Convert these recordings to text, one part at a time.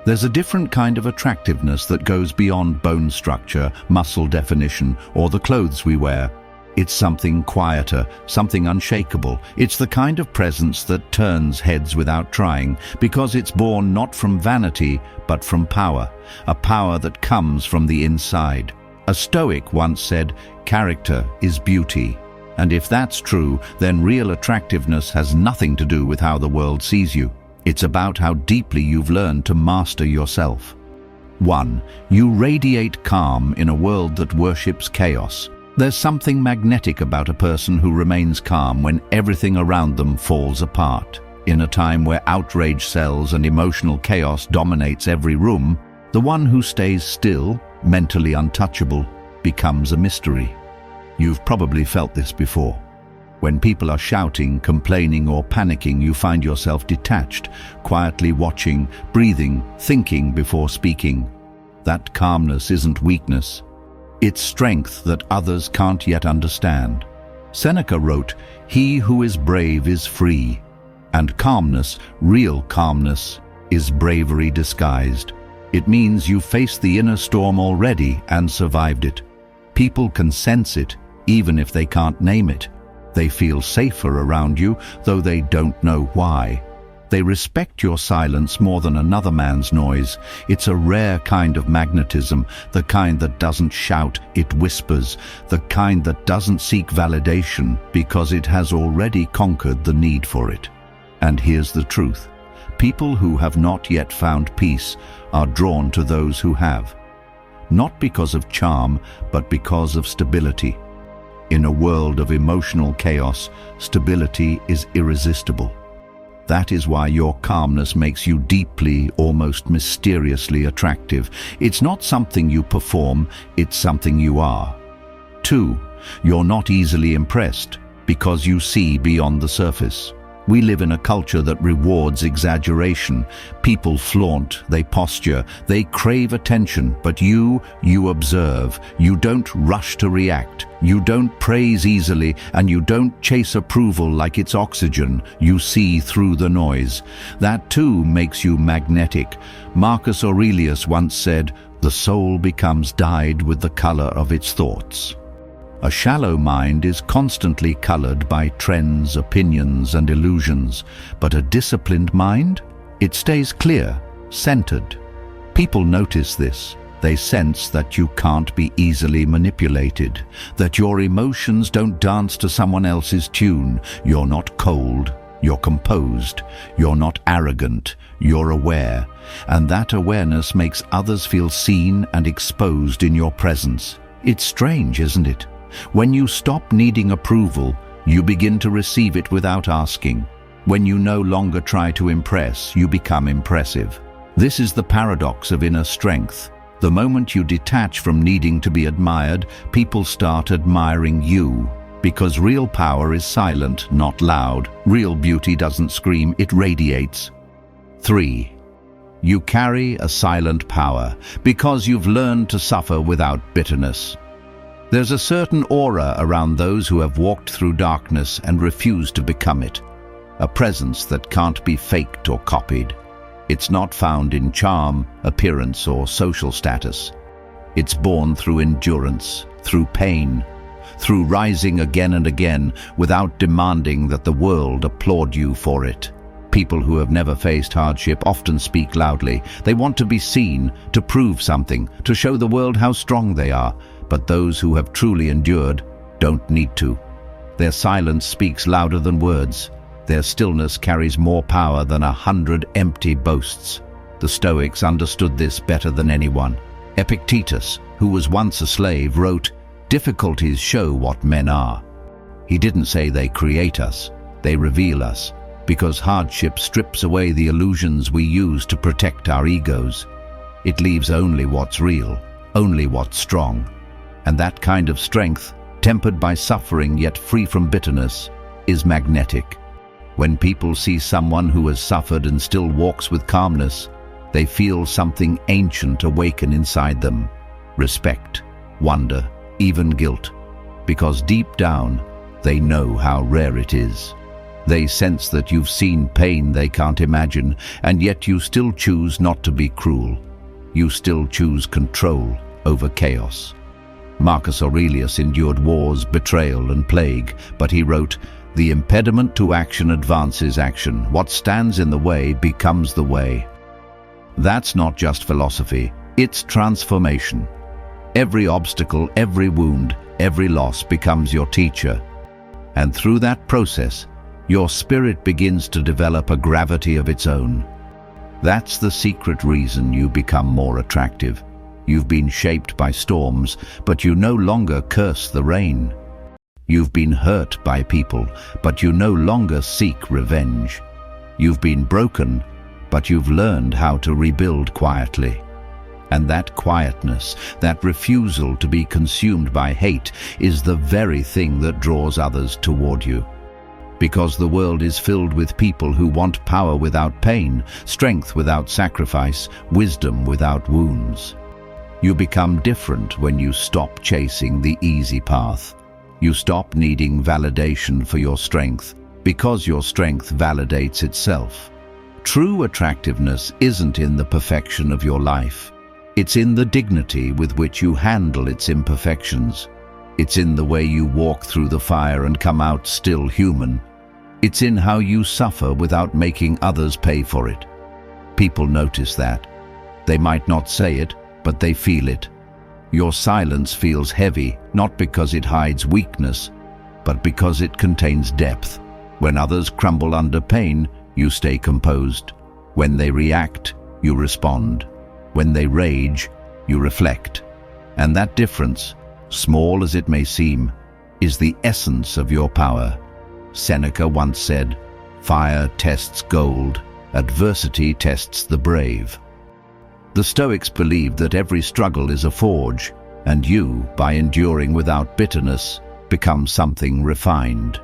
There's a different kind of attractiveness that goes beyond bone structure, muscle definition, or the clothes we wear. It's something quieter, something unshakable. It's the kind of presence that turns heads without trying, because it's born not from vanity, but from power, a power that comes from the inside. A Stoic once said, "Character is beauty." And if that's true, then real attractiveness has nothing to do with how the world sees you. It's about how deeply you've learned to master yourself. 1. You radiate calm in a world that worships chaos. There's something magnetic about a person who remains calm when everything around them falls apart. In a time where outrage sells and emotional chaos dominates every room, the one who stays still, mentally untouchable, becomes a mystery. You've probably felt this before. When people are shouting, complaining, or panicking, you find yourself detached, quietly watching, breathing, thinking before speaking. That calmness isn't weakness. It's strength that others can't yet understand. Seneca wrote, "He who is brave is free." And calmness, real calmness, is bravery disguised. It means you faced the inner storm already and survived it. People can sense it, even if they can't name it. They feel safer around you, though they don't know why. They respect your silence more than another man's noise. It's a rare kind of magnetism, the kind that doesn't shout, it whispers, the kind that doesn't seek validation because it has already conquered the need for it. And here's the truth. People who have not yet found peace are drawn to those who have. Not because of charm, but because of stability. In a world of emotional chaos, stability is irresistible. That is why your calmness makes you deeply, almost mysteriously attractive. It's not something you perform, it's something you are. 2. You're not easily impressed because you see beyond the surface. We live in a culture that rewards exaggeration. People flaunt, they posture, they crave attention, but you observe. You don't rush to react. You don't praise easily, and you don't chase approval like it's oxygen. You see through the noise. That too makes you magnetic. Marcus Aurelius once said, "The soul becomes dyed with the color of its thoughts." A shallow mind is constantly colored by trends, opinions, and illusions, but a disciplined mind, it stays clear, centered. People notice this. They sense that you can't be easily manipulated, that your emotions don't dance to someone else's tune. You're not cold, you're composed, you're not arrogant, you're aware, and that awareness makes others feel seen and exposed in your presence. It's strange, isn't it? When you stop needing approval, you begin to receive it without asking. When you no longer try to impress, you become impressive. This is the paradox of inner strength. The moment you detach from needing to be admired, people start admiring you. Because real power is silent, not loud. Real beauty doesn't scream, it radiates. 3. You carry a silent power because you've learned to suffer without bitterness. There's a certain aura around those who have walked through darkness and refused to become it. A presence that can't be faked or copied. It's not found in charm, appearance, or social status. It's born through endurance, through pain, through rising again and again without demanding that the world applaud you for it. People who have never faced hardship often speak loudly. They want to be seen, to prove something, to show the world how strong they are. But those who have truly endured don't need to. Their silence speaks louder than words. Their stillness carries more power than 100 empty boasts. The Stoics understood this better than anyone. Epictetus, who was once a slave, wrote, "Difficulties show what men are." He didn't say they create us, they reveal us, because hardship strips away the illusions we use to protect our egos. It leaves only what's real, only what's strong. And that kind of strength, tempered by suffering yet free from bitterness, is magnetic. When people see someone who has suffered and still walks with calmness, they feel something ancient awaken inside them. Respect, wonder, even guilt. Because deep down, they know how rare it is. They sense that you've seen pain they can't imagine, and yet you still choose not to be cruel. You still choose control over chaos. Marcus Aurelius endured wars, betrayal, and plague, but he wrote, "The impediment to action advances action. What stands in the way becomes the way." That's not just philosophy, it's transformation. Every obstacle, every wound, every loss becomes your teacher. And through that process, your spirit begins to develop a gravity of its own. That's the secret reason you become more attractive. You've been shaped by storms, but you no longer curse the rain. You've been hurt by people, but you no longer seek revenge. You've been broken, but you've learned how to rebuild quietly. And that quietness, that refusal to be consumed by hate, is the very thing that draws others toward you. Because the world is filled with people who want power without pain, strength without sacrifice, wisdom without wounds. You become different when you stop chasing the easy path. You stop needing validation for your strength, because your strength validates itself. True attractiveness isn't in the perfection of your life. It's in the dignity with which you handle its imperfections. It's in the way you walk through the fire and come out still human. It's in how you suffer without making others pay for it. People notice that. They might not say it, but they feel it. Your silence feels heavy, not because it hides weakness, but because it contains depth. When others crumble under pain, you stay composed. When they react, you respond. When they rage, you reflect. And that difference, small as it may seem, is the essence of your power. Seneca once said, "Fire tests gold, adversity tests the brave." The Stoics believed that every struggle is a forge, and you, by enduring without bitterness, become something refined.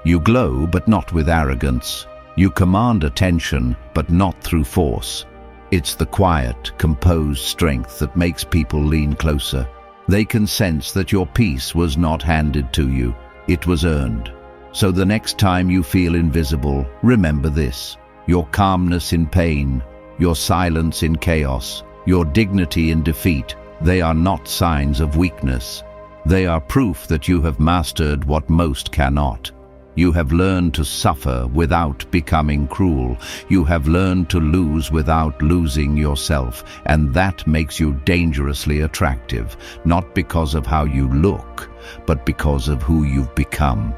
You glow, but not with arrogance. You command attention, but not through force. It's the quiet, composed strength that makes people lean closer. They can sense that your peace was not handed to you, it was earned. So the next time you feel invisible, remember this: your calmness in pain, your silence in chaos, your dignity in defeat, they are not signs of weakness. They are proof that you have mastered what most cannot. You have learned to suffer without becoming cruel. You have learned to lose without losing yourself, and that makes you dangerously attractive, not because of how you look, but because of who you've become.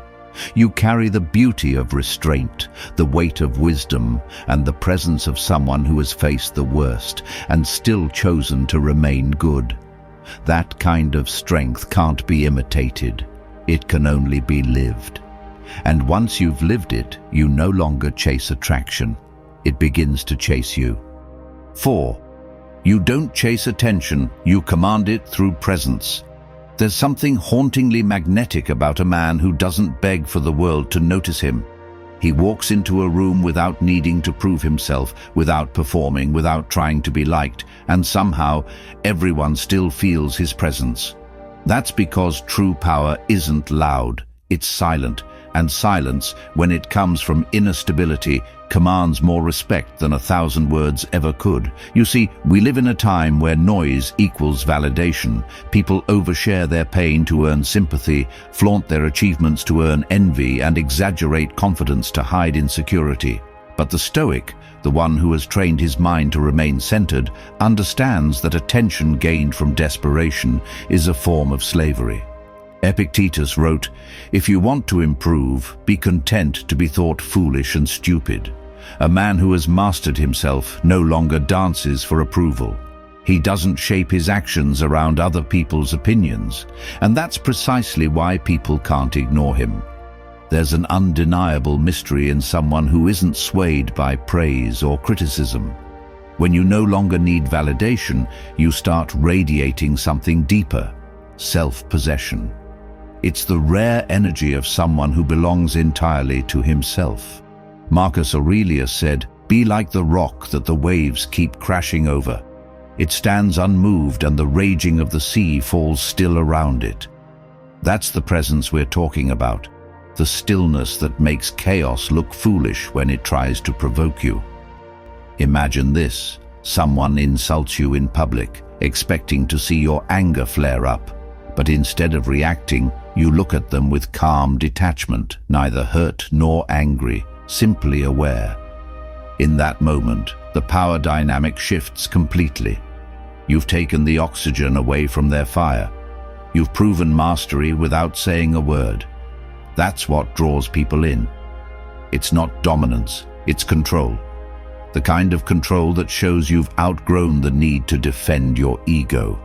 You carry the beauty of restraint, the weight of wisdom, and the presence of someone who has faced the worst and still chosen to remain good. That kind of strength can't be imitated. It can only be lived. And once you've lived it, you no longer chase attraction. It begins to chase you. 4. You don't chase attention, you command it through presence. There's something hauntingly magnetic about a man who doesn't beg for the world to notice him. He walks into a room without needing to prove himself, without performing, without trying to be liked, and somehow everyone still feels his presence. That's because true power isn't loud, it's silent. And silence, when it comes from inner stability, commands more respect than 1,000 words ever could. You see, we live in a time where noise equals validation. People overshare their pain to earn sympathy, flaunt their achievements to earn envy, and exaggerate confidence to hide insecurity. But the Stoic, the one who has trained his mind to remain centered, understands that attention gained from desperation is a form of slavery. Epictetus wrote, "If you want to improve, be content to be thought foolish and stupid." A man who has mastered himself no longer dances for approval. He doesn't shape his actions around other people's opinions, and that's precisely why people can't ignore him. There's an undeniable mystery in someone who isn't swayed by praise or criticism. When you no longer need validation, you start radiating something deeper: self-possession. It's the rare energy of someone who belongs entirely to himself. Marcus Aurelius said, "Be like the rock that the waves keep crashing over. It stands unmoved and the raging of the sea falls still around it." That's the presence we're talking about. the stillness that makes chaos look foolish when it tries to provoke you. Imagine this: someone insults you in public, expecting to see your anger flare up, but instead of reacting, you look at them with calm detachment, neither hurt nor angry, simply aware. In that moment, the power dynamic shifts completely. You've taken the oxygen away from their fire. You've proven mastery without saying a word. That's what draws people in. It's not dominance, it's control. The kind of control that shows you've outgrown the need to defend your ego.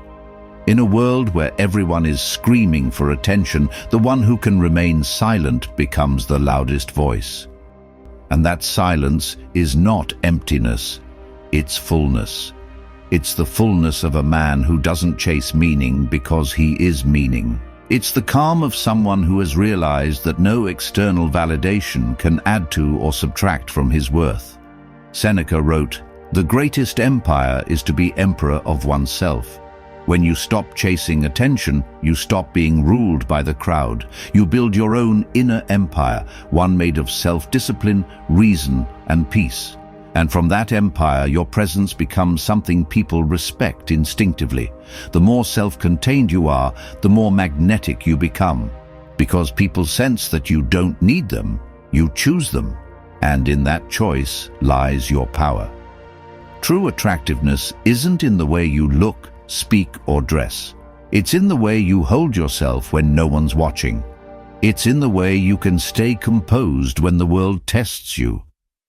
In a world where everyone is screaming for attention, the one who can remain silent becomes the loudest voice. And that silence is not emptiness, it's fullness. It's the fullness of a man who doesn't chase meaning because he is meaning. It's the calm of someone who has realized that no external validation can add to or subtract from his worth. Seneca wrote, "The greatest empire is to be emperor of oneself." When you stop chasing attention, you stop being ruled by the crowd. You build your own inner empire, one made of self-discipline, reason, and peace. And from that empire, your presence becomes something people respect instinctively. The more self-contained you are, the more magnetic you become. Because people sense that you don't need them, you choose them. And in that choice lies your power. True attractiveness isn't in the way you look, speak, or dress. It's in the way you hold yourself when no one's watching. It's in the way you can stay composed when the world tests you.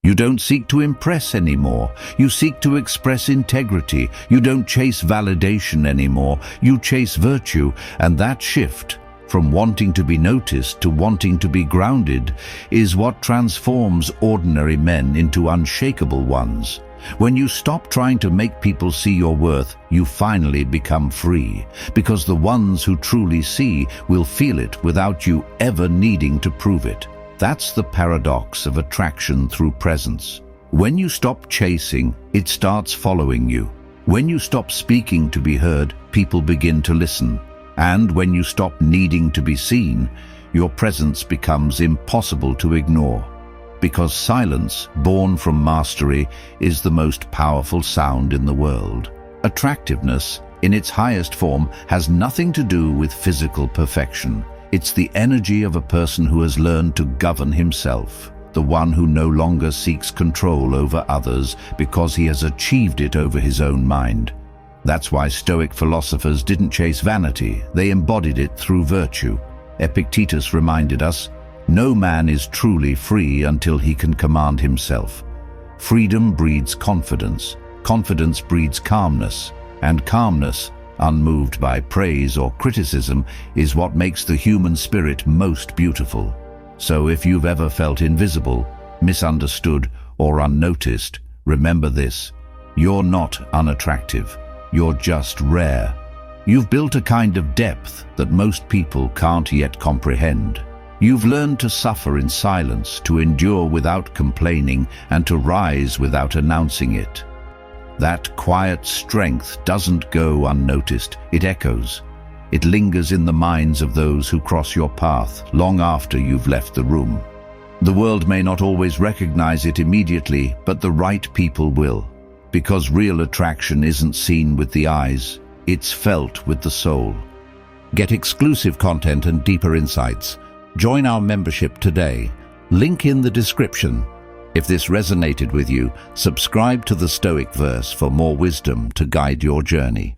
You don't seek to impress anymore. You seek to express integrity. You don't chase validation anymore. You chase virtue, and that shift, from wanting to be noticed to wanting to be grounded, is what transforms ordinary men into unshakable ones. When you stop trying to make people see your worth, you finally become free, because the ones who truly see will feel it without you ever needing to prove it. That's the paradox of attraction through presence. When you stop chasing, it starts following you. When you stop speaking to be heard, people begin to listen. And when you stop needing to be seen, your presence becomes impossible to ignore. Because silence, born from mastery, is the most powerful sound in the world. Attractiveness, in its highest form, has nothing to do with physical perfection. It's the energy of a person who has learned to govern himself, the one who no longer seeks control over others because he has achieved it over his own mind. That's why Stoic philosophers didn't chase vanity, they embodied it through virtue. Epictetus reminded us, "No man is truly free until he can command himself." Freedom breeds confidence, confidence breeds calmness, and calmness, unmoved by praise or criticism, is what makes the human spirit most beautiful. So if you've ever felt invisible, misunderstood, or unnoticed, remember this: you're not unattractive, you're just rare. You've built a kind of depth that most people can't yet comprehend. You've learned to suffer in silence, to endure without complaining, and to rise without announcing it. That quiet strength doesn't go unnoticed, it echoes. It lingers in the minds of those who cross your path long after you've left the room. The world may not always recognize it immediately, but the right people will. Because real attraction isn't seen with the eyes, it's felt with the soul. Get exclusive content and deeper insights. Join our membership today. Link in the description. If this resonated with you, subscribe to the Stoic Verse for more wisdom to guide your journey.